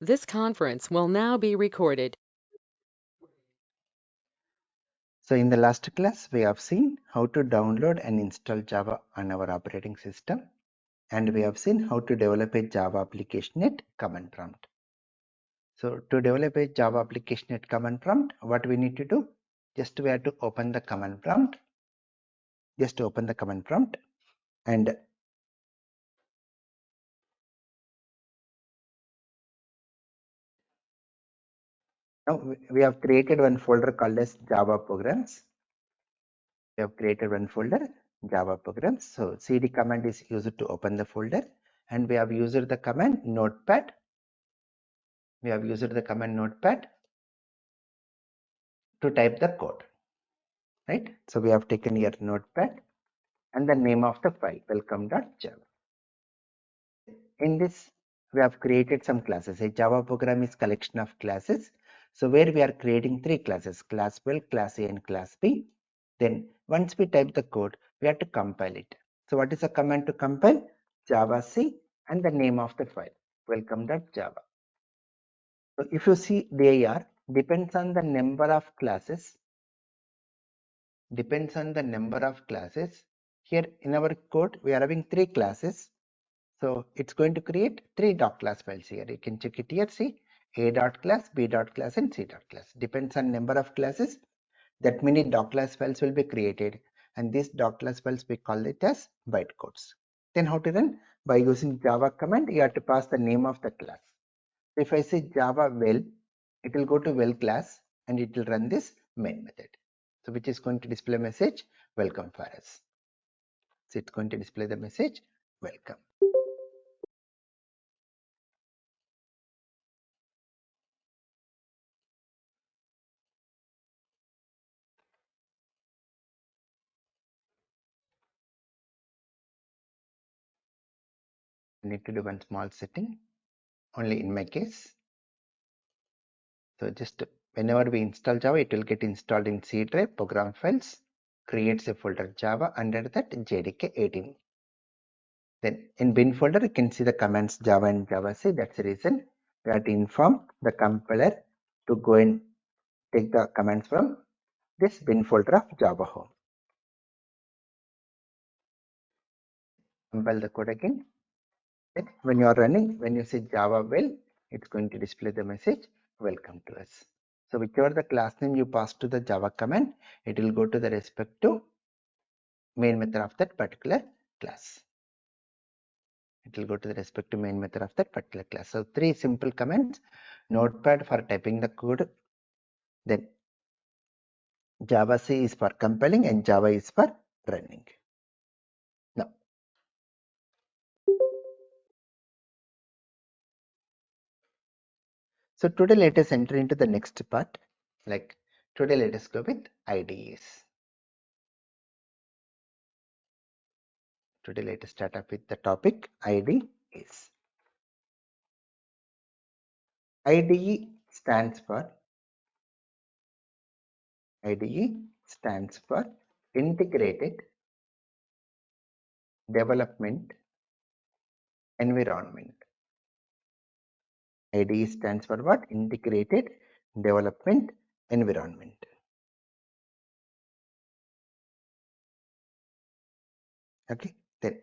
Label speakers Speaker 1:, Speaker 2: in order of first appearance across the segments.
Speaker 1: This conference will now be recorded.
Speaker 2: So in the last class, we have seen how to download and install Java on our operating system, and we have seen how to develop a Java application at command prompt. So to develop a Java application at command prompt, what we need to do? Just we have to open the command prompt. Just open the command prompt, and now we have created one folder called as Java programs. We have created one folder Java programs. So cd command is used to open the folder, and we have used the command notepad. We have used the command notepad to type the code, right? So we have taken here notepad and the name of the file welcome.java. In this, we have created some classes. A Java program is collection of classes. So where we are creating three classes, class 12, class A and class B. Then once we type the code, we have to compile it. So what is the command to compile? Javac and the name of the file welcome.java. So if you see there depends on the number of classes. Depends on the number of classes. Here in our code, we are having three classes. So it's going to create three dot class files here. You can check it here. See A dot class, B dot class, and C dot class. Depends on number of classes. That many dot class files will be created, and these dot class files we call it as bytecodes. Then how to run? By using Java command, you have to pass the name of the class. If I say Java well, it will go to well class and it will run this main method. So which is going to display message welcome for us. So it's going to display the message welcome. I need to do one small setting only in my case. So just whenever we install Java, it will get installed in C drive, program files, creates a folder Java, under that JDK 18. Then in bin folder, you can see the commands Java and Javac. That's the reason we have to inform the compiler to go and take the commands from this bin folder of Java home. Compile the code again. Then when you are running, when you say Java well, it's going to display the message welcome to us. So whichever the class name you pass to the Java command, it will go to the respective main method of that particular class. It will go to the respective main method of that particular class. So three simple commands: notepad for typing the code, then Javac is for compiling, and Java is for running. Now, so today let us enter into the next part. Like today, let us go with IDEs. Today, let us start up with the topic IDEs. IDE stands for Integrated Development Environment. IDE stands for what? Integrated Development Environment. Okay, then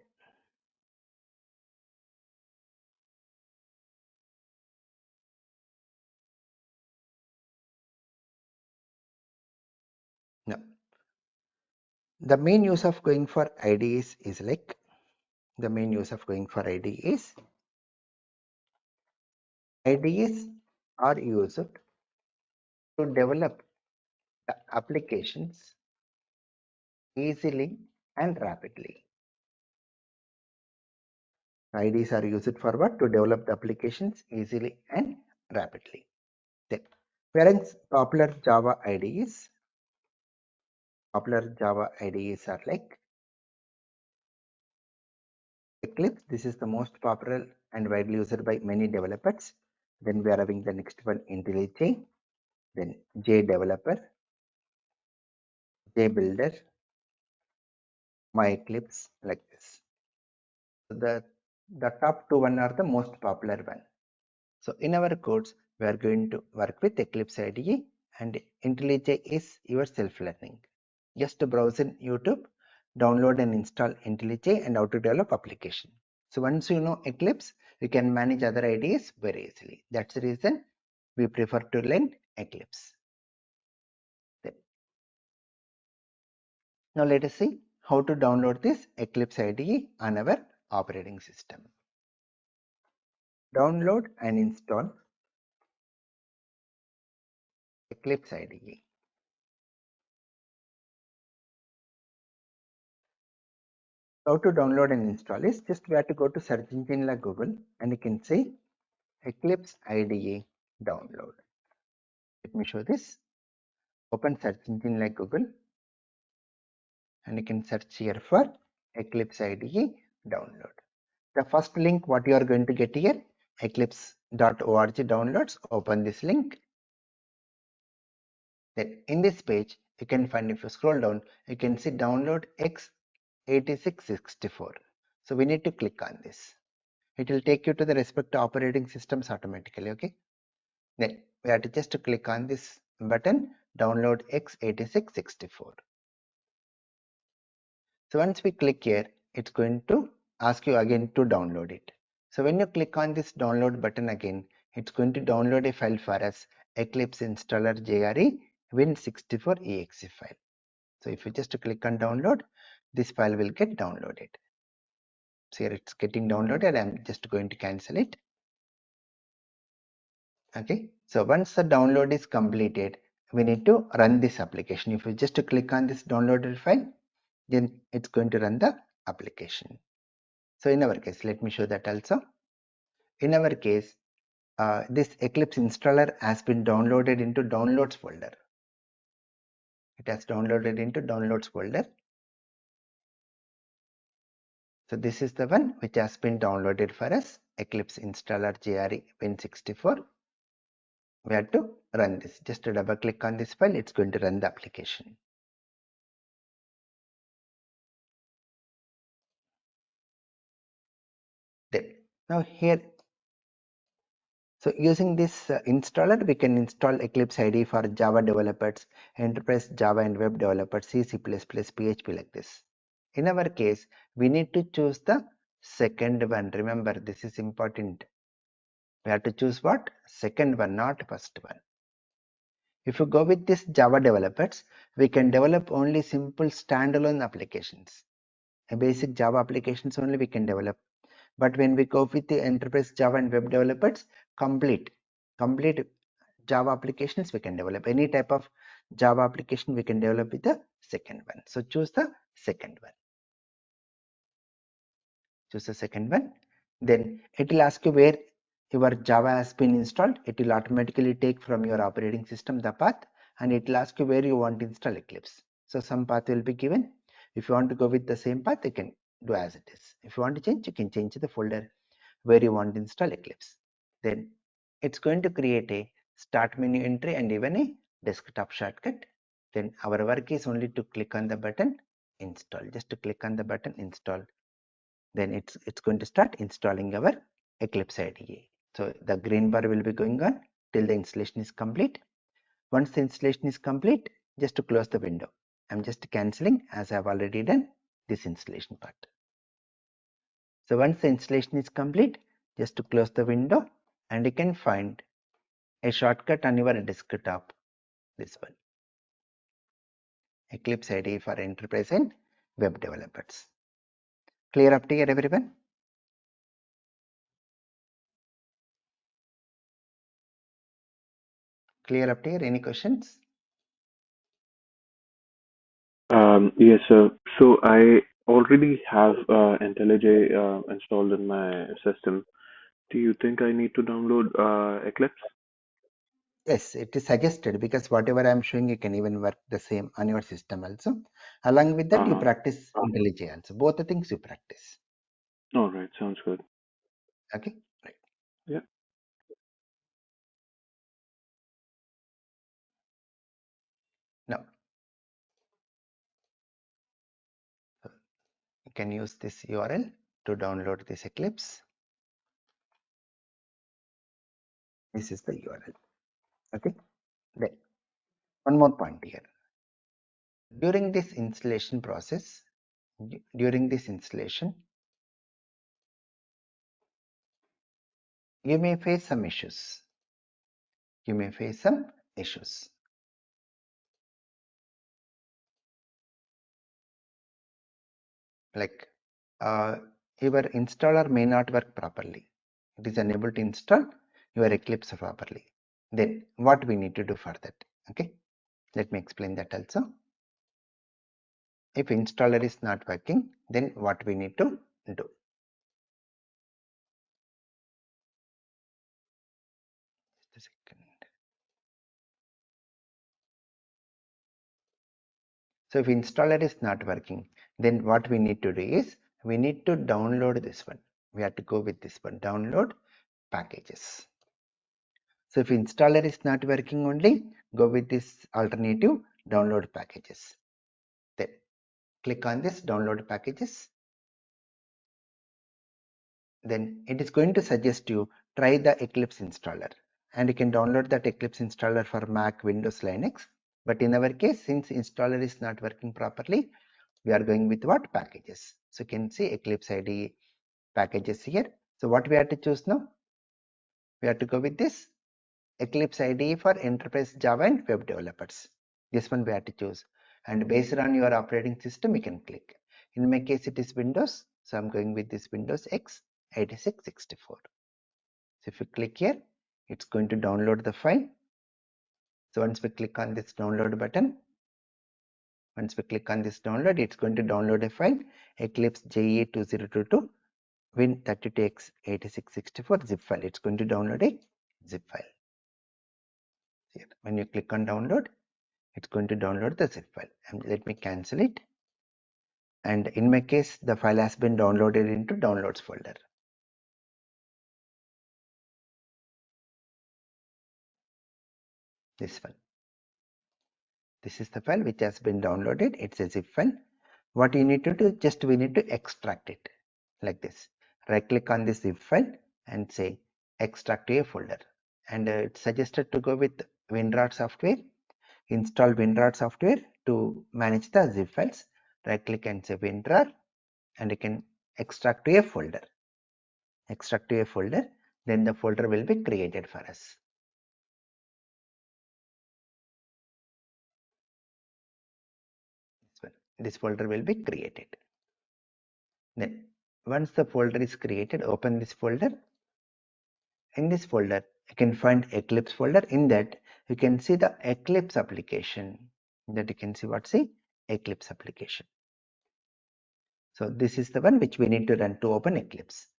Speaker 2: now the main use of going for IDEs is like IDEs are used to develop the applications easily and rapidly. IDEs are used for what? To develop the applications easily and rapidly. Then, whereas popular Java IDEs are like Eclipse. This is the most popular and widely used by many developers. Then we are having the next one, IntelliJ, then JDeveloper, JBuilder, MyEclipse, like this. So the top two one are the most popular one. So in our codes, we are going to work with Eclipse IDE, and IntelliJ is your self-learning. Just to browse in YouTube, download and install IntelliJ and how to develop application. So once you know Eclipse, you can manage other IDEs very easily. That's the reason we prefer to learn Eclipse. Now let us see how to download this Eclipse IDE on our operating system. Download and install Eclipse IDE. How to download and install is just we have to go to search engine like Google, and you can say Eclipse IDE download. Let me show this. Open search engine like Google, and you can search here for Eclipse IDE download. The first link what you are going to get here, eclipse.org downloads. Open this link. Then in this page, you can find, if you scroll down, you can see download x8664. So we need to click on this. It will take you to the respective operating systems automatically. Okay. Then we have to just click on this button, download x8664. So once we click here, it's going to ask you again to download it. So when you click on this download button again, it's going to download a file for us, Eclipse installer JRE win64exe file. So if you just click on download, this file will get downloaded. So here it's getting downloaded. I'm just going to cancel it. Okay. So once the download is completed, we need to run this application. If you just click on this downloaded file, then it's going to run the application. So in our case, let me show that also. In our case, this Eclipse installer has been downloaded into downloads folder. It has downloaded into downloads folder. So this is the one which has been downloaded for us, Eclipse installer JRE win64. We have to run this. Just to double click on this file, it's going to run the application. Then now here, so using this installer, we can install Eclipse IDE for Java developers, enterprise Java and web developers, C, C++, PHP like this. In our case, we need to choose the second one. Remember, this is important. We have to choose what? Second one, not first one. If you go with this Java developers, we can develop only simple standalone applications. A basic Java applications only we can develop. But when we go with the enterprise Java and web developers, complete Java applications we can develop. Any type of Java application we can develop with the second one. So choose the second one. Choose the second one. Then it will ask you where your Java has been installed. It will automatically take from your operating system the path, and it will ask you where you want to install Eclipse. So some path will be given. If you want to go with the same path, you can do as it is. If you want to change, you can change the folder where you want to install Eclipse. Then it's going to create a start menu entry and even a desktop shortcut. Then our work is only to click on the button install. Just to click on the button install. Then it's going to start installing our Eclipse IDE. So the green bar will be going on till the installation is complete. Once the installation is complete, just to close the window. I'm just cancelling as I've already done this installation part. So once the installation is complete, just to close the window, and you can find a shortcut on your desktop, this one, Eclipse IDE for enterprise and web developers. Clear up to here, everyone? Clear up to here? Any questions?
Speaker 3: Yes, sir. So I already have IntelliJ installed in my system. Do you think I need to download Eclipse?
Speaker 2: Yes, it is suggested because whatever I'm showing, you can even work the same on your system also. Along with that, you
Speaker 3: Uh-huh.
Speaker 2: practice IntelliJ also. Both the things you practice.
Speaker 3: All right, sounds good.
Speaker 2: Okay, right.
Speaker 3: Yeah.
Speaker 2: Now you can use this URL to download this Eclipse. This is the URL. Okay. Then one more point here. During this installation process, you may face some issues. Like your installer may not work properly. It is unable to install your Eclipse properly. Then what we need to do for that? Okay, let me explain that also. If installer is not working, then what we need to do? Just a second. So if installer is not working, then what we need to do is we need to download this one. We have to go with this one, download packages. So if installer is not working only, go with this alternative, download packages. Then click on this download packages. Then it is going to suggest you try the Eclipse installer, and you can download that Eclipse installer for Mac, Windows, Linux. But in our case, since installer is not working properly, we are going with what? Packages. So you can see Eclipse IDE packages here. So what we have to choose now? We have to go with this Eclipse IDE for enterprise Java and web developers. This one we have to choose, and based on your operating system you can click. In my case it is Windows, so I'm going with this Windows X 8664. So if you click here, it's going to download the file. So once we click on this download button, it's going to download a file, Eclipse JE2022 Win32x8664 zip file. It's going to download a zip file. Here, when you click on download, it's going to download the zip file. And let me cancel it. And in my case, the file has been downloaded into downloads folder. This one. This is the file which has been downloaded. It's a zip file. What you need to do, just we need to extract it like this. Right click on this zip file and say extract to a folder. And it's suggested to go with WinRAR software. Install WinRAR software to manage the zip files. Right click and say WinRAR, and you can extract to a folder. Then the folder will be created for us. This folder will be created. Then once the folder is created, open this folder. In this folder you can find Eclipse folder. In that you can see the Eclipse application. That you can see what's the Eclipse application. So this is the one which we need to run to open Eclipse.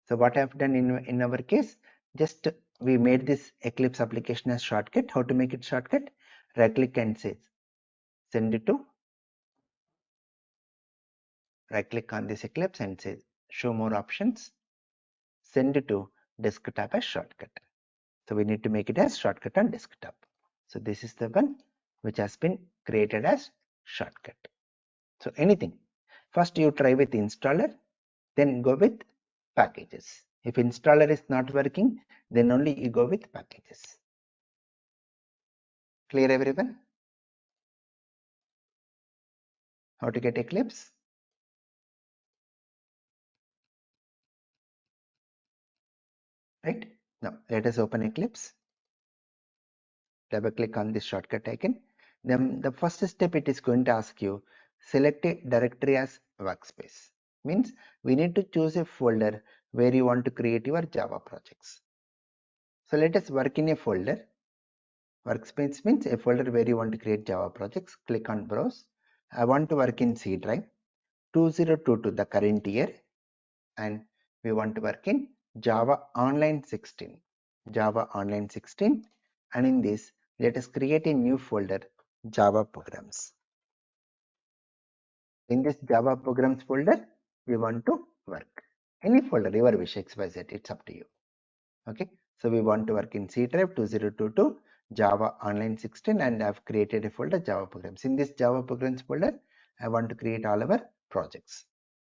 Speaker 2: So what I have done in our case, just we made this Eclipse application as shortcut. How to make it shortcut? Right click and say send it to. Right click on this Eclipse and say show more options. Send it to desktop as shortcut. So we need to make it as shortcut on desktop. So this is the one which has been created as shortcut. So anything, first you try with installer, then go with packages. If installer is not working, then only you go with packages. Clear everyone? How to get Eclipse? Right? Now let us open Eclipse. Double click on this shortcut icon. Then the first step, it is going to ask you select a directory as workspace. Means we need to choose a folder where you want to create your Java projects. So let us work in a folder. Workspace means a folder where you want to create Java projects. Click on browse. I want to work in C drive 2022, the current year, and we want to work in Java Online 16. And in this, let us create a new folder, Java Programs. In this Java Programs folder, we want to work. Any folder, your wish, XYZ, it's up to you. Okay, so we want to work in C drive 2022 Java Online 16, and I've created a folder Java Programs. In this Java Programs folder, I want to create all our projects.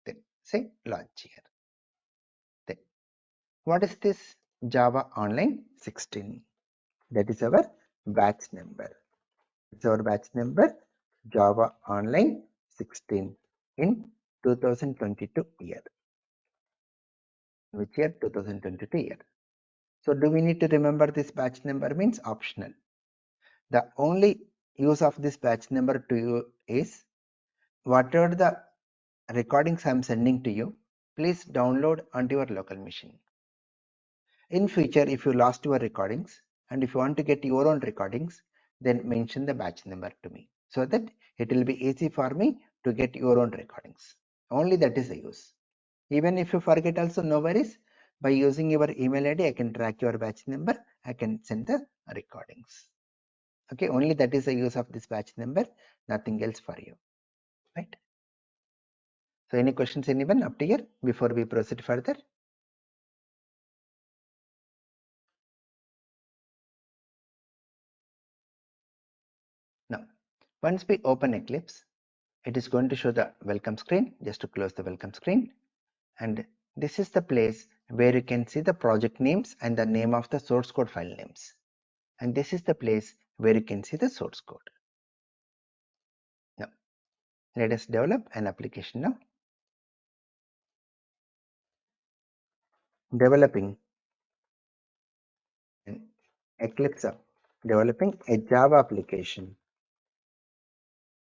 Speaker 2: Then say launch here. Then what is this? Java Online 16. That is our batch number. It's our batch number Java Online 16 in 2022 year. Which year? 2022 year. So do we need to remember this batch number? Means optional. The only use of this batch number to you is whatever the recordings I am sending to you, please download onto your local machine. In future, if you lost your recordings and if you want to get your own recordings, then mention the batch number to me so that it will be easy for me to get your own recordings. Only that is the use. Even if you forget also, no worries. By using your email ID, I can track your batch number. I can send the recordings. Okay, only that is the use of this batch number, nothing else for you, right? So any questions, anyone up to here before we proceed further? Now, once we open Eclipse, it is going to show the welcome screen. Just to close the welcome screen, and this is the place where you can see the project names and the name of the source code file names, and this is the place where you can see the source code. Now let us develop an application. Now developing an Eclipse app, developing a Java application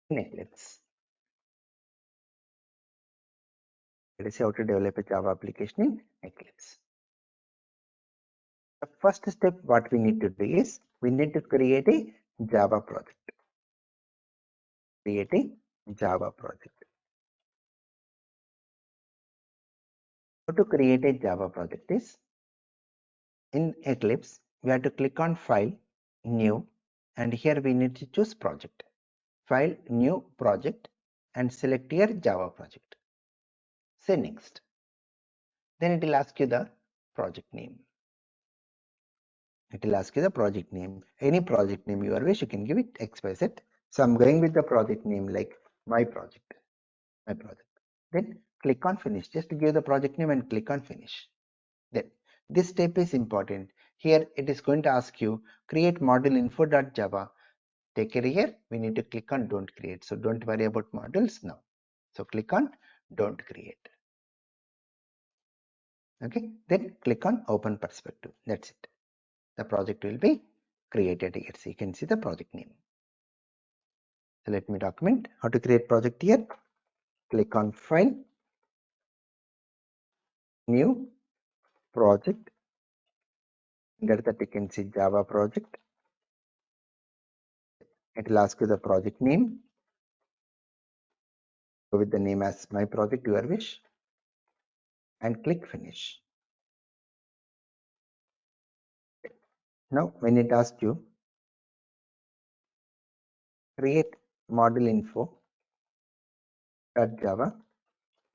Speaker 2: in Eclipse. Let us see how to develop a Java application in Eclipse. The first step what we need to do is we need to create a Java project. Create a Java project. How to create a Java project is, in Eclipse we have to click on File, New, and here we need to choose Project. File, New, Project, and select your Java project. Say Next. Then it will ask you the project name. It will ask you the project name. Any project name you wish, you can give it XYZ. So I'm going with the project name like my project. Then click on Finish. Just give the project name and click on Finish. Then this step is important. Here it is going to ask you create module info.java. Take care here. We need to click on Don't Create. So don't worry about modules now. So click on Don't Create. Okay. Then click on Open Perspective. That's it. The project will be created here. So you can see the project name. So let me document how to create project here. Click on File, New, Project. Under that you can see Java project. It will ask you the project name. Go with the name as my project, your wish, and click Finish. Now when it asks you create module info.java,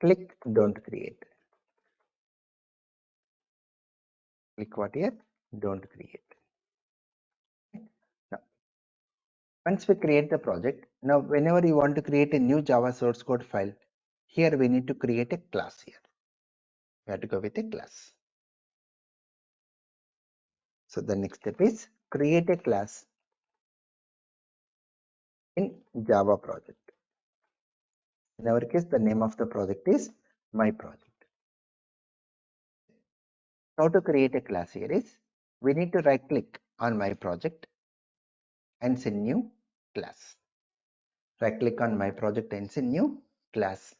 Speaker 2: click Don't Create. Click what here? Don't Create. Now once we create the project, now whenever you want to create a new Java source code file, here we need to create a class here. We have to go with a class. So the next step is create a class in Java project. In our case, the name of the project is my project. How to create a class here is we need to right click on my project and say new class. Right click on my project and say new class.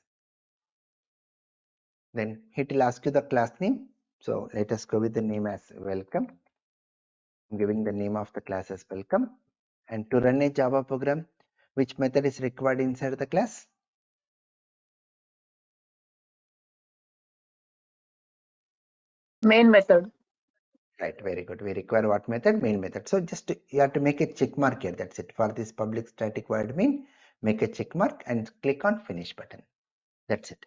Speaker 2: Then it will ask you the class name. So let us go with the name as welcome. I'm giving the name of the class as welcome. And to run a Java program, which method is required inside the class?
Speaker 4: Main method.
Speaker 2: Right, very good. We require what method? Main method. So just you have to make a check mark here. That's it. For this public static void main, make a check mark and click on Finish button. That's it.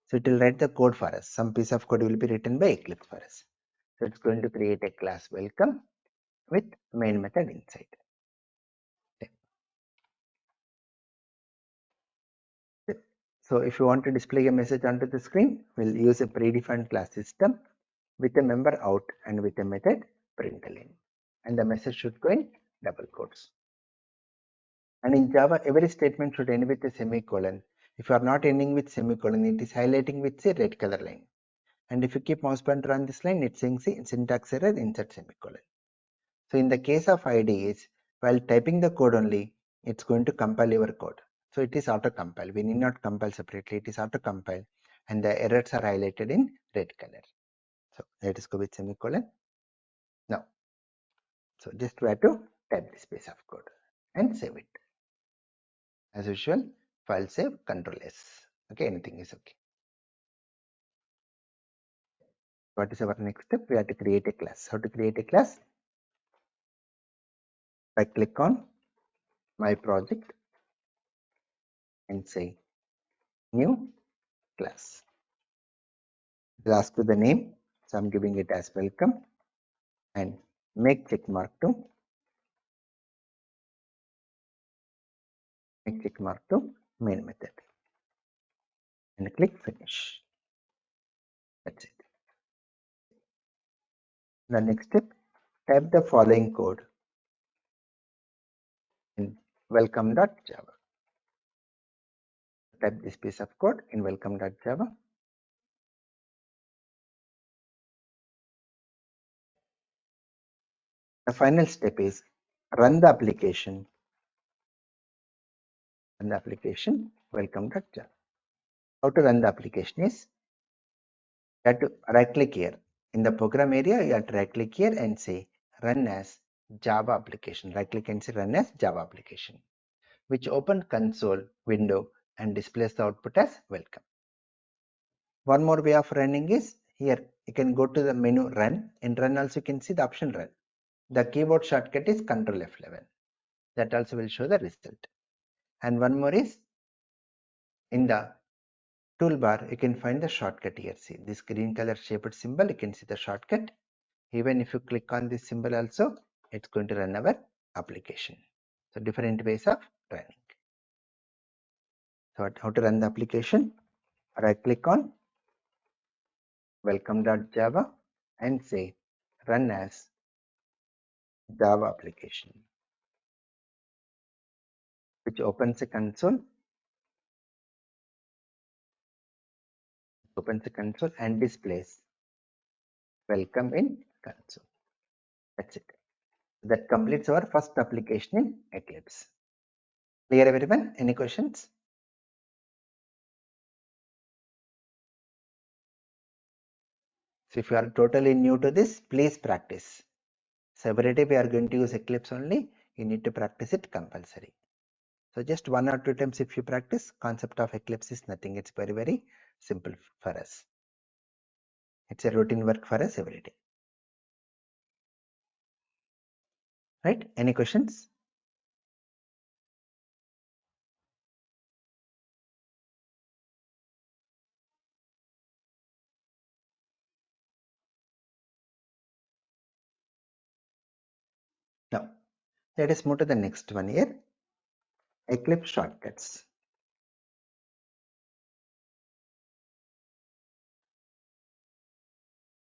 Speaker 2: So it will write the code for us. Some piece of code will be written by Eclipse for us. So it's going to create a class welcome with main method inside. So if you want to display a message onto the screen, we'll use a predefined class system. with a member out and with a method println, and the message should go in double quotes. And in Java, every statement should end with a semicolon. If you are not ending with semicolon, it is highlighting with a red color line. And if you keep mouse pointer on this line, it's saying syntax error, insert semicolon. So in the case of IDEs, while typing the code only, it's going to compile your code. So it is auto compile. We need not compile separately. It is auto compile, and the errors are highlighted in red color. So let us go with semicolon. Now, so just try to type this piece of code and save it. As usual, file save, Control S. Okay, anything is okay. What is our next step? We have to create a class. How to create a class? I click on my project and say new class. It asks to the name, so I'm giving it as welcome, and make check mark to main method, and click finish. That's it. The next step, type the following code in welcome.java. Type this piece of code in welcome.java. The final step is run the application. Run the application welcome.java. How to run the application is, you have to right click here. In the program area, you have to right click here and say run as Java application. Right click and say run as Java application, which open console window and displays the output as welcome. One more way of running is here. You can go to the menu run. In run also you can see the option run. The keyboard shortcut is Ctrl F11. That also will show the result. And one more is in the toolbar, you can find the shortcut here. See this green color shaped symbol, you can see the shortcut. Even if you click on this symbol also, it's going to run our application. So different ways of running. So how to run the application? Right click on welcome.java and say run as Java application, which opens a console, and displays welcome in console. That's it. That completes our first application in Eclipse. Clear everyone? Any questions? So if you are totally new to this, please practice. So every day we are going to use Eclipse only. You need to practice it compulsory. So just 1 or 2 times if you practice, concept of Eclipse is nothing. It's very, very simple for us. It's a routine work for us every day. Right? Any questions? Now, let us move to the next one here. Eclipse shortcuts.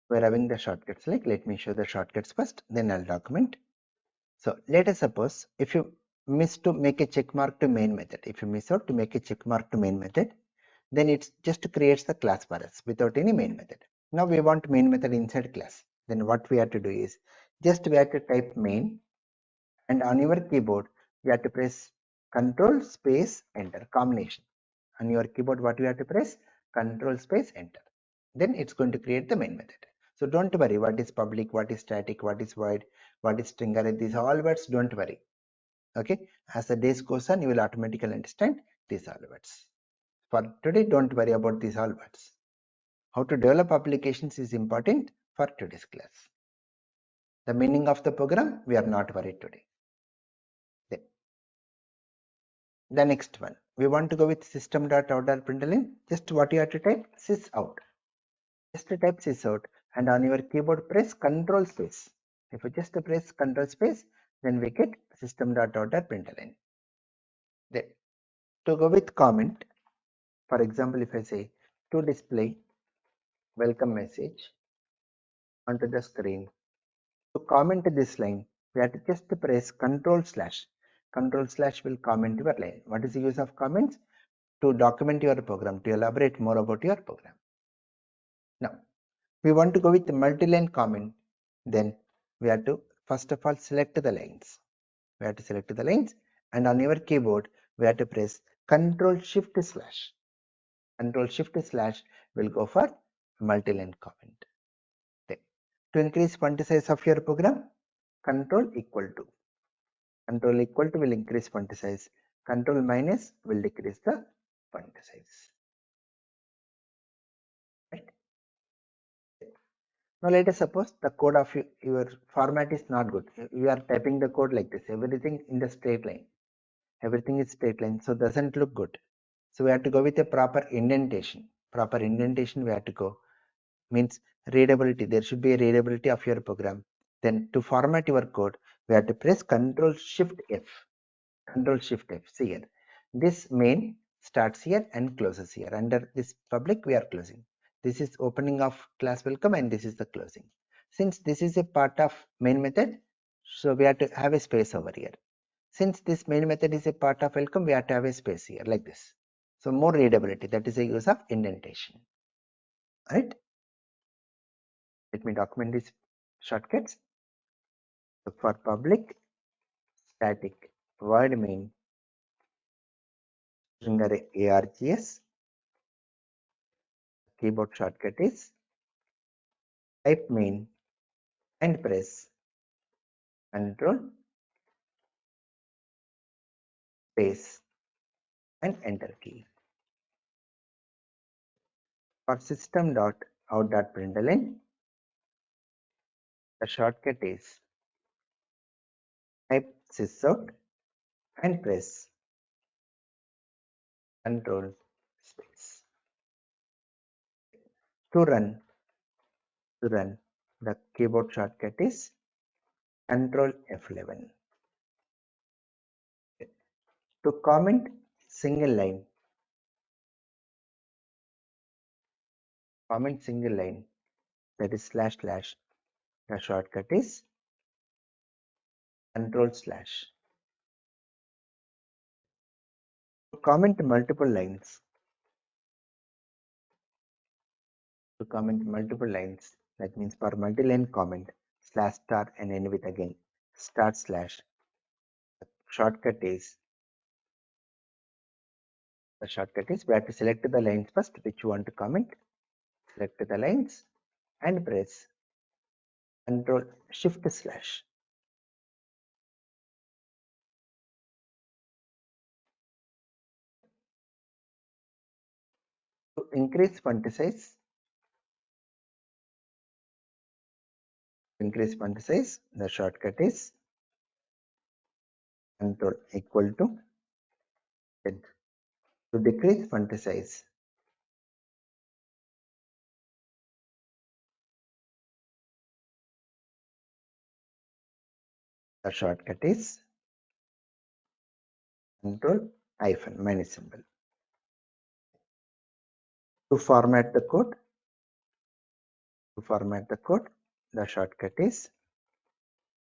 Speaker 2: We're having the shortcuts, like let me show the shortcuts first, then I'll document. So let us suppose if you miss to make a check mark to main method, if you miss out to make a check mark to main method, then it just creates the class for us without any main method. Now we want main method inside class. Then what we have to do is just we have to type main, and on your keyboard you have to press Control space enter combination. On your keyboard, what you have to press? Control space enter. Then it's going to create the main method. So don't worry what is public, what is static, what is void, what is string array. These all words, don't worry. Okay, as the days goes on, you will automatically understand these all words. For today, don't worry about these all words. How to develop applications is important for today's class. The meaning of the program, we are not worried today. Then the next one, we want to go with system.out.println. Just what you have to type? Sysout. Just type sysout, and on your keyboard press Control space. If you just press Control space, then we get system.out.println. Then to go with comment, for example, if I say to display welcome message, onto the screen. To comment this line, we have to just press Control slash. Control slash will comment your line. What is the use of comments? To document your program, to elaborate more about your program. Now, we want to go with the multi-line comment. Then we have to first of all select the lines. We have to select the lines, and on your keyboard we have to press Control Shift slash. Control Shift slash will go for multi-line comment. Then, to increase font size of your program, Control equal to. Control equal to will increase font size. Control minus will decrease the font size. Right? Now let us suppose the code of your format is not good. You are typing the code like this. Everything in the straight line. Everything is straight line, so doesn't look good. So we have to go with a proper indentation. Proper indentation we have to go. Means readability. There should be a readability of your program. Then to format your code, we have to press Control Shift F. Control Shift F. See here. This main starts here and closes here. Under this public, we are closing. This is opening of class welcome and this is the closing. Since this is a part of main method, so we have to have a space over here. Since this main method is a part of welcome, we have to have a space here like this. So more readability, that is the use of indentation. Right? Let me document these shortcuts. So for public static void main string array args, keyboard shortcut is type main and press Control space and enter key. For system.out.println, the shortcut is type sysout and press Control space. To run, the keyboard shortcut is Control F11. To comment single line, that is // the shortcut is Control /. To comment multiple lines, that means for multi-line comment, /* and end with again // the shortcut is we have to select the lines first which you want to comment. Select the lines and press Control Shift /. To increase font size, the shortcut is Control equal to Z. To decrease font size, the shortcut is Control - minus symbol. To format the code, the shortcut is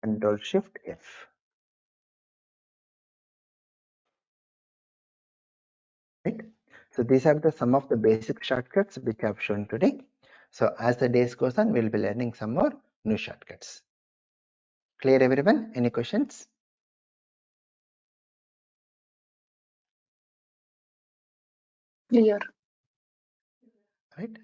Speaker 2: Control Shift F. Right? So these are some of the basic shortcuts which I have shown today. So as the days goes on, we'll be learning some more new shortcuts. Clear everyone? Any questions?
Speaker 4: Clear.
Speaker 2: Right.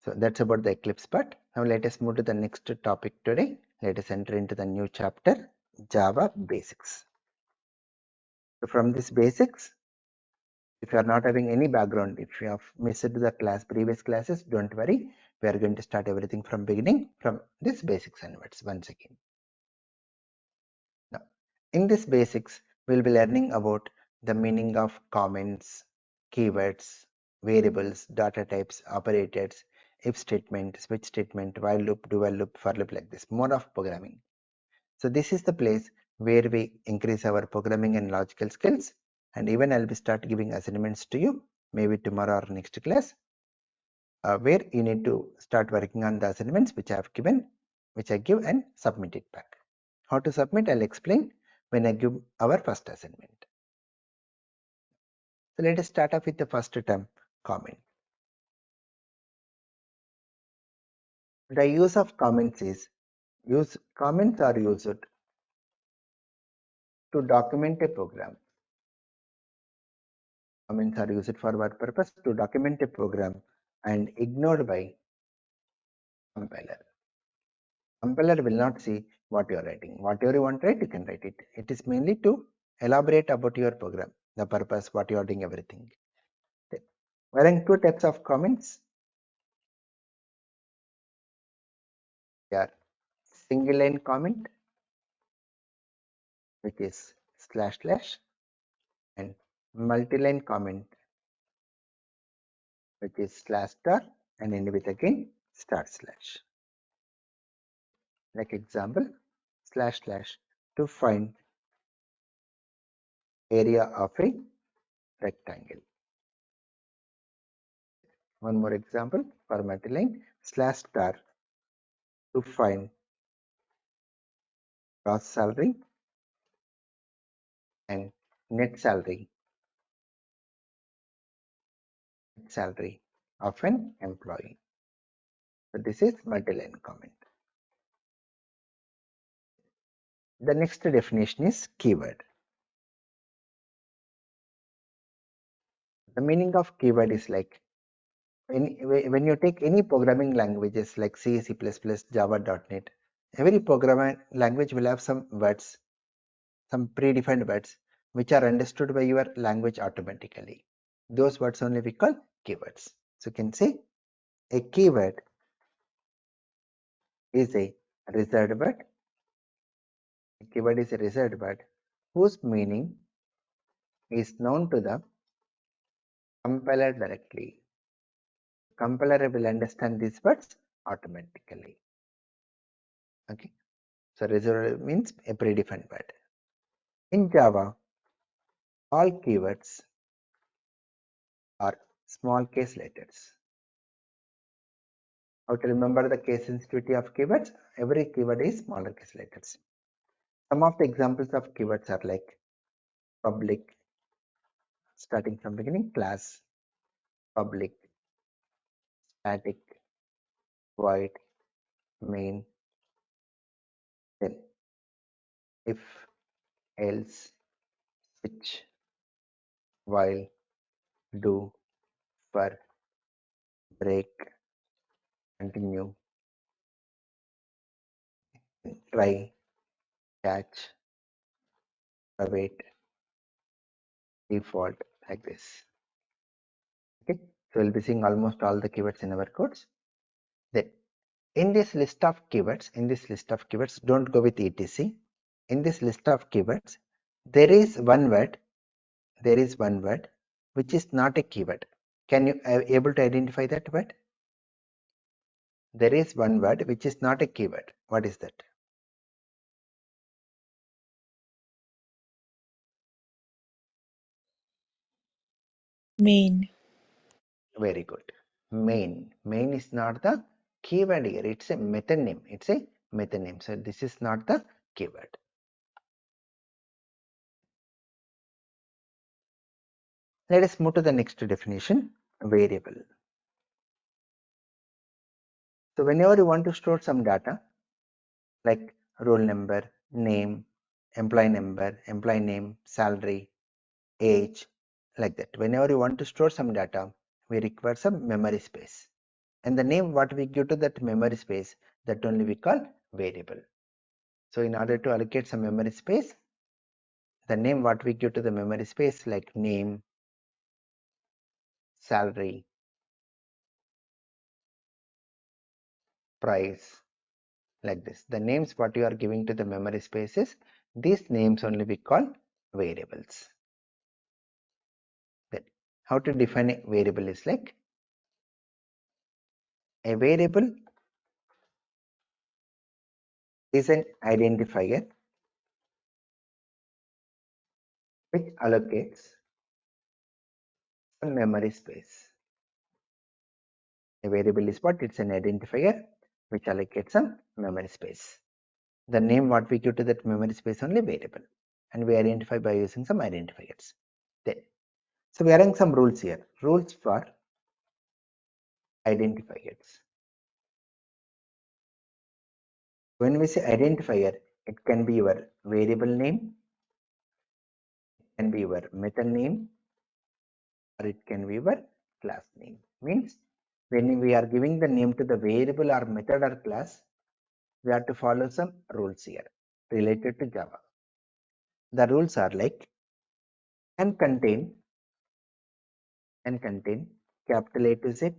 Speaker 2: So that's about the Eclipse part. Now let us move to the next topic today. Let us enter into the new chapter, Java Basics. So from this basics, if you are not having any background, if you have missed the previous classes, don't worry. We are going to start everything from beginning, from this basics onwards once again. Now, in this basics, we'll be learning about the meaning of comments, keywords, variables, data types, operators, if statement, switch statement, while loop, do while loop, for loop, like this, more of programming. So this is the place where we increase our programming and logical skills, and even I'll be start giving assignments to you, maybe tomorrow or next class. where you need to start working on the assignments which I have given, which I give and submit it back. How to submit, I'll explain when I give our first assignment. So let us start off with the first term, comment. The use of comments is, comments are used to document a program. Comments are used for what purpose? To document a program and ignored by compiler. Compiler will not see what you are writing. Whatever you want to write, you can write it. It is mainly to elaborate about your program, the purpose, what you are doing, everything. We are having two types of comments. They are single line comment, which is // and multi-line comment, which is /* and end with again //. Like example, // to find area of a rectangle. One more example for multi-line, /* to find gross salary and net salary of an employee. So this is multi-line comment. The next definition is keyword. The meaning of keyword is like when you take any programming languages like C, C++, Java, .NET, every programming language will have some words, some predefined words which are understood by your language automatically. Those words only we call keywords. So you can say a keyword is a reserved word. A keyword is a reserved word whose meaning is known to the compiler directly. Compiler will understand these words automatically. Okay. So reserved means a predefined word. In Java, all keywords are small case letters. How to remember the case sensitivity of keywords? Every keyword is smaller case letters. Some of the examples of keywords are like public, starting from beginning, class, public, static, void, main, then if, else, switch, while, do, for, break, continue, try, catch, await, default, like this. Okay, so we'll be seeing almost all the keywords in our codes. Then in this list of keywords, don't go with etc. In this list of keywords, there is one word which is not a keyword. Can you able to identify that word? There is one word which is not a keyword. What is that?
Speaker 5: Main.
Speaker 2: Very good. Main is not the keyword here. It's a method name. So this is not the keyword. Let us move to the next definition, variable. So whenever you want to store some data like roll number, name, employee name, salary, age, like that. Whenever you want to store some data, we require some memory space. And the name what we give to that memory space, that only we call variable. So in order to allocate some memory space, the name what we give to the memory space like name, salary, price, like this. The names what you are giving to the memory spaces, these names only we call variables. Then how to define a variable is like, a variable is an identifier which allocates some memory space. A variable is what? It's an identifier which allocates some memory space. The name what we give to that memory space only variable, and we identify by using some identifiers. Then, so we are having some rules here. Rules for identifiers. When we say identifier, it can be your variable name, it can be your method name, or it can be your class name. Means when we are giving the name to the variable or method or class, we have to follow some rules here related to Java. The rules are like and contain capital A to Z,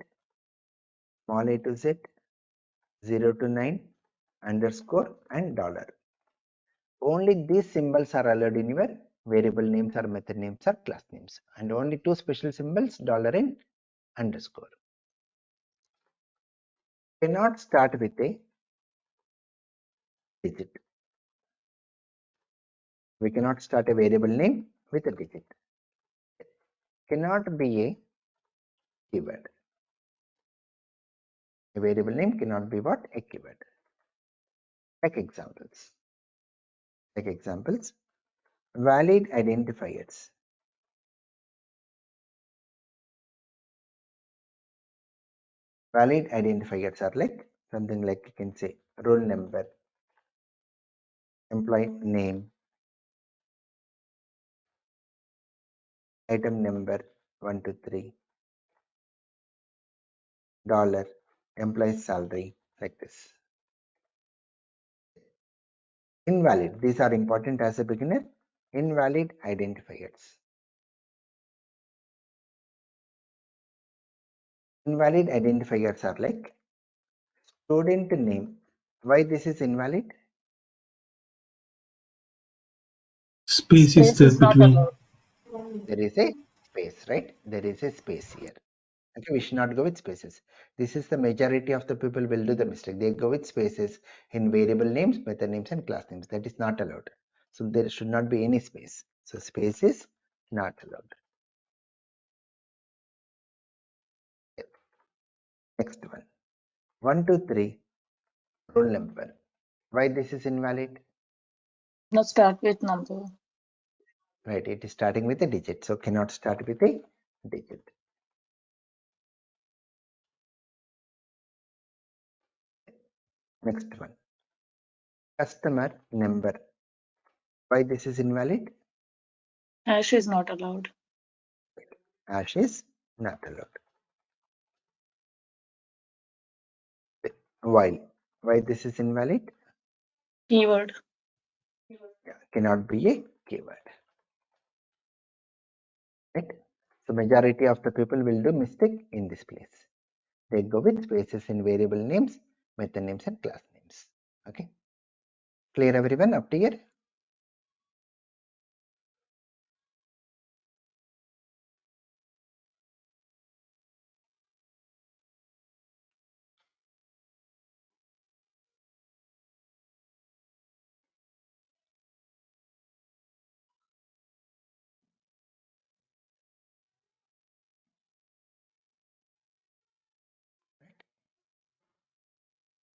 Speaker 2: small a to Z, 0 to 9, underscore and dollar. Only these symbols are allowed in your variable names or method names or class names, and only two special symbols, dollar and underscore. Cannot start with a digit. We cannot start a variable name with a digit. Cannot be a keyword. A variable name cannot be what? A keyword. Take examples. Valid identifiers. Valid identifiers are like something like you can say roll number, employee name, item number 1 to 3, dollar, employee salary, like this. Invalid. These are important as a beginner. Invalid identifiers. Invalid identifiers are like student name. Why this is invalid?
Speaker 6: Space is there between.
Speaker 2: There is a space, right? There is a space here. Okay, we should not go with spaces. This is the majority of the people will do the mistake. They go with spaces in variable names, method names, and class names. That is not allowed. So there should not be any space. So space is not allowed. Next one. 1, 2, 3, roll number. Why this is invalid?
Speaker 4: Not start with number.
Speaker 2: Right, it is starting with a digit, so cannot start with a digit. Next one. Customer number. Why this is invalid?
Speaker 4: Hash is not allowed.
Speaker 2: Hash is not allowed. While. Why this is invalid?
Speaker 4: Keyword.
Speaker 2: Cannot be a keyword. Right? So majority of the people will do mistake in this place. They go with spaces in variable names, method names, and class names. Okay. Clear everyone up to here?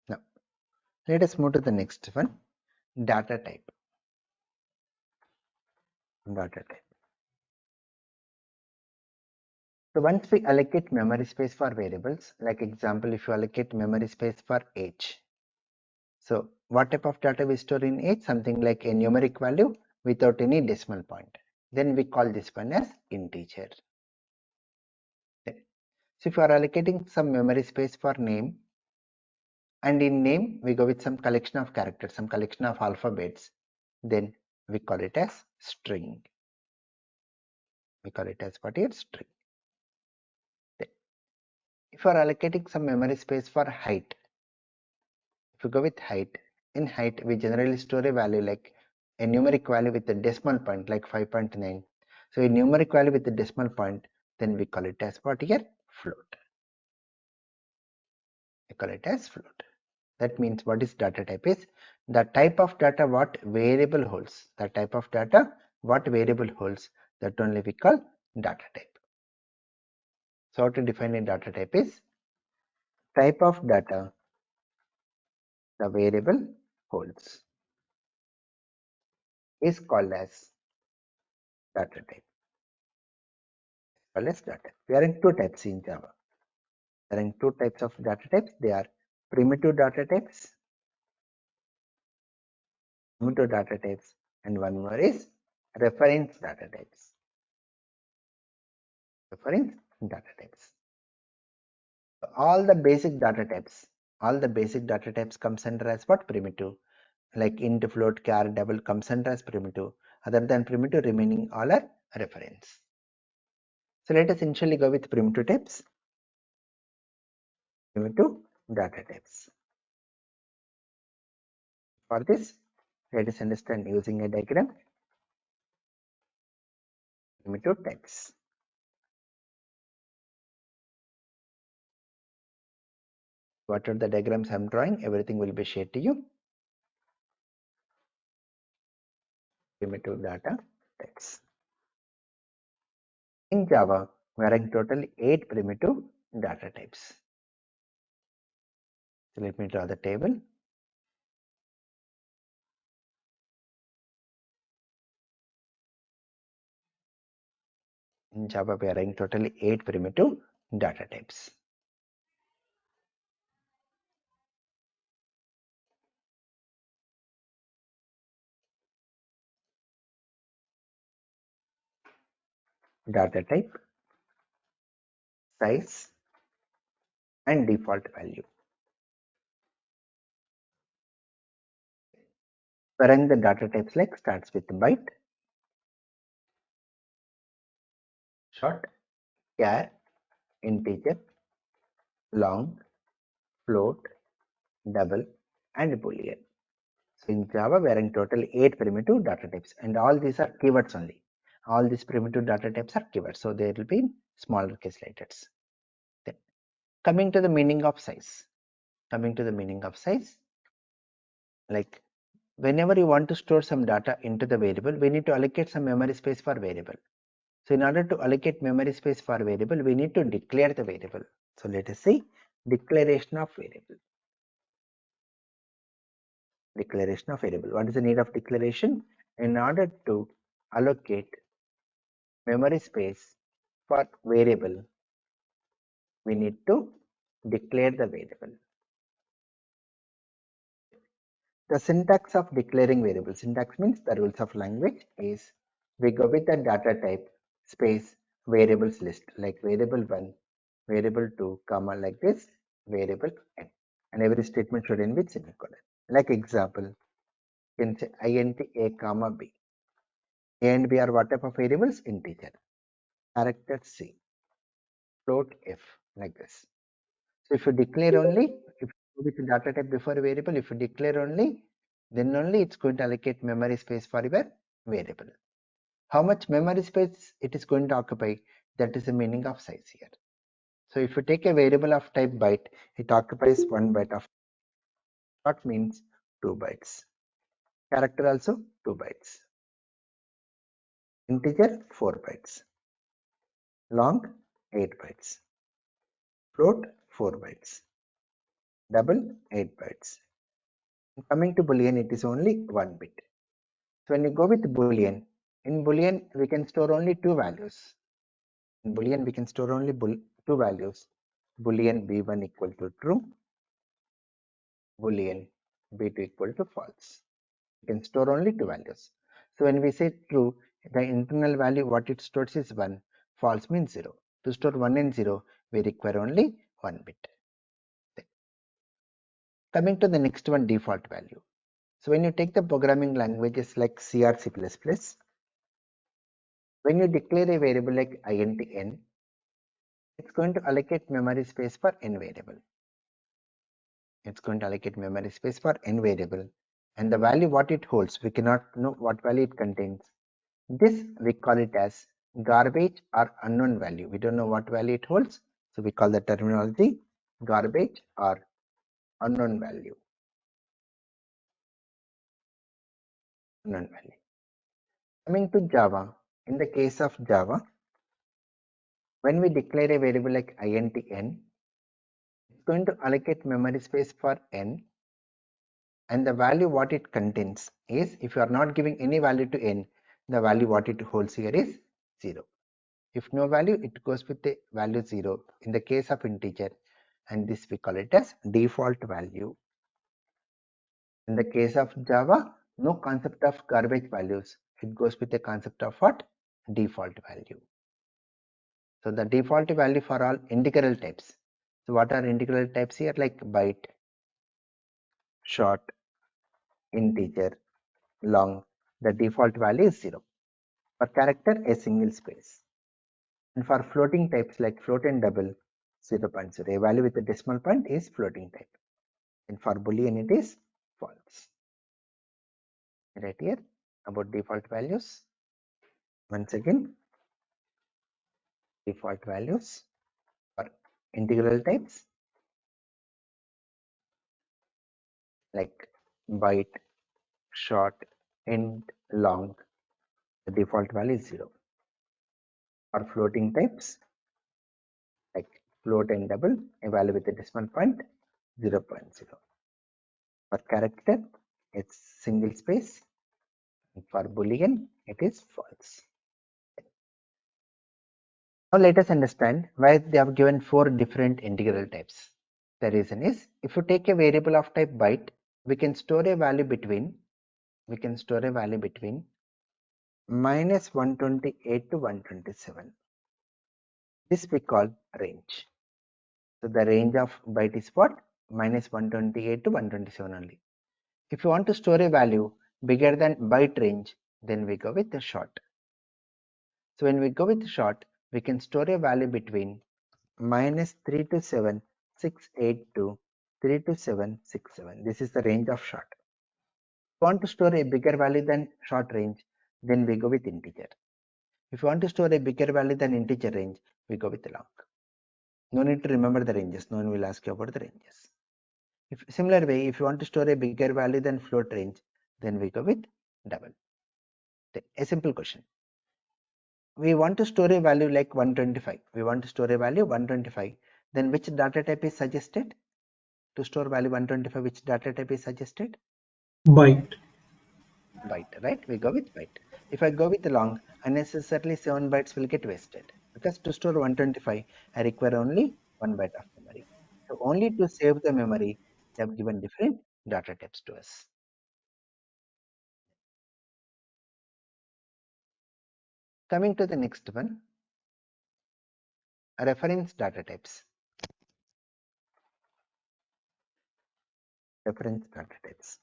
Speaker 2: Now, let us move to the next one. Data type. Data type. So once we allocate memory space for variables, like example, if you allocate memory space for age. So what type of data we store in age? Something like a numeric value without any decimal point. Then we call this one as integer. So if you are allocating some memory space for name, and in name we go with some collection of characters, some collection of alphabets, then we call it as string. We call it as what is string. Then, if you are allocating some memory space for height, if you go with height, in height we generally store a value like a numeric value with a decimal point like 5.9. So a numeric value with a decimal point, then we call it as what here? Float. We call it as float. That means what is data type is the type of data what variable holds. The type of data what variable holds, that only we call data type. So how to define a data type is type of data the variable holds is called as data type. Called as data. We are in two types in Java. There are two types of data types. They are primitive data types, and one more is reference data types. Reference data types. All the basic data types comes under as what? Primitive. Like int, float, char, double comes under as primitive. Other than primitive, remaining all are reference. So let us initially go with primitive types. Primitive data types. For this, let us understand using a diagram. Primitive types. Whatever the diagrams I am drawing, everything will be shared to you. Primitive data types. In Java, we are having totally 8 primitive data types. So let me draw the table. In Java, we are having totally 8 primitive data types. Data type, size, and default value. Wherein the data types like starts with byte, short, char, integer, long, float, double, and boolean. So in Java, we are in total 8 primitive data types, and all these are keywords only. All these primitive data types are keywords, so they will be in smaller case letters. Then, coming to the meaning of size. Like whenever you want to store some data into the variable, we need to allocate some memory space for variable. So in order to allocate memory space for variable, we need to declare the variable. So let us see declaration of variable. Declaration of variable. What is the need of declaration? In order to allocate memory space for variable, we need to declare the variable. The syntax of declaring variable. Syntax means the rules of language is we go with the data type space variables list like variable 1, variable 2, comma like this, variable n. And every statement should end with semicolon. Like example, you can say int a comma b. A and b are what type of variables? Integer. Character c. Float f like this. So if you declare only, if you go with the data type before a variable, if you declare only, then only it's going to allocate memory space for your variable. How much memory space it is going to occupy, that is the meaning of size here. So if you take a variable of type byte, it occupies 1 byte of short means 2 bytes. Character also 2 bytes. Integer 4 bytes. Long 8 bytes. Float 4 bytes. Double 8 bytes. Coming to boolean, it is only 1 bit. So when you go with boolean, in boolean we can store only 2 values. In boolean we can store only 2 values. Boolean b1 equal to true, boolean b2 equal to false. We can store only 2 values. So when we say true, the internal value what it stores is 1, false means 0. To store 1 and 0, we require only 1 bit. Coming to the next one, default value. So when you take the programming languages like C or C++, when you declare a variable like int n, it's going to allocate memory space for n variable. It's going to allocate memory space for n variable, and the value what it holds, we cannot know what value it contains. This we call it as garbage or unknown value. We don't know what value it holds, so we call the terminology garbage or unknown value. Unknown value. Coming to Java, in the case of Java, when we declare a variable like int n, going to allocate memory space for n, and the value what it contains is, if you are not giving any value to n, the value what it holds here is 0. If no value, it goes with the value 0 in the case of integer, and this we call it as default value. In the case of Java, no concept of garbage values. It goes with the concept of what? Default value. So the default value for all integral types. So what are integral types here? Like byte, short, integer, long. The default value is 0. For character, a single space. And for floating types like float and double, 0.0. A value with a decimal point is floating type. And for boolean, it is false. Right here about default values. Once again, default values for integral types like byte, short, int, long. The default value is 0. For floating types like float and double, a value with a decimal point 0.0. For character, it's single space. And for boolean, it is false. Now let us understand why they have given 4 different integral types. The reason is, if you take a variable of type byte, we can store a value between minus 128 to 127. This we call range. So the range of byte is what? Minus 128 to 127 only. If you want to store a value bigger than byte range, then we go with the short. So when we go with short, we can store a value between minus 327, 682, 32767. This is the range of short. If you want to store a bigger value than short range, then we go with integer. If you want to store a bigger value than integer range, we go with long. No need to remember the ranges. No one will ask you about the ranges. Similar way, if you want to store a bigger value than float range, then we go with double. A simple question. We want to store a value like 125. We want to store a value 125. Then which data type is suggested? To store value 125, which data type is suggested?
Speaker 6: Byte.
Speaker 2: Byte, right? We go with byte. If I go with long, unnecessarily 7 bytes will get wasted, because to store 125, I require only 1 byte of memory. So only to save the memory, they have given different data types to us. Coming to the next one, reference data types. Reference data types.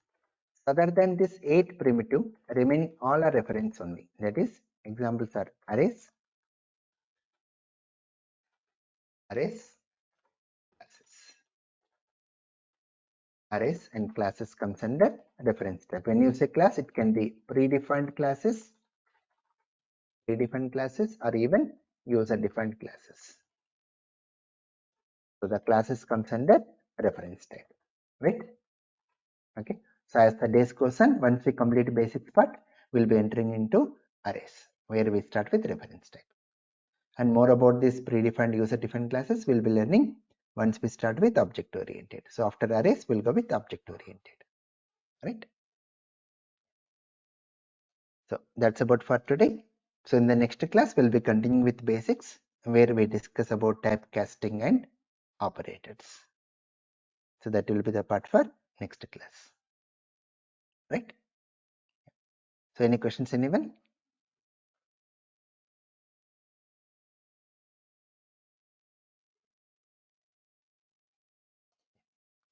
Speaker 2: Other than this 8 primitive, remaining all are reference only. That is, examples are arrays, classes. Arrays and classes comes under reference type. When you say class, it can be predefined classes, or even user-defined classes. So the classes comes under reference type, right? Okay. So as the days goes on, once we complete basics part, we'll be entering into arrays, where we start with reference type. And more about this predefined user-defined classes we'll be learning once we start with object-oriented. So after arrays, we'll go with object-oriented, right? So that's about for today. So in the next class, we'll be continuing with basics, where we discuss about typecasting and operators. So that will be the part for next class, right? So any questions, anyone?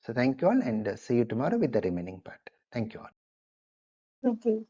Speaker 2: So thank you all, and see you tomorrow with the remaining part. Thank you all.
Speaker 4: Thank you.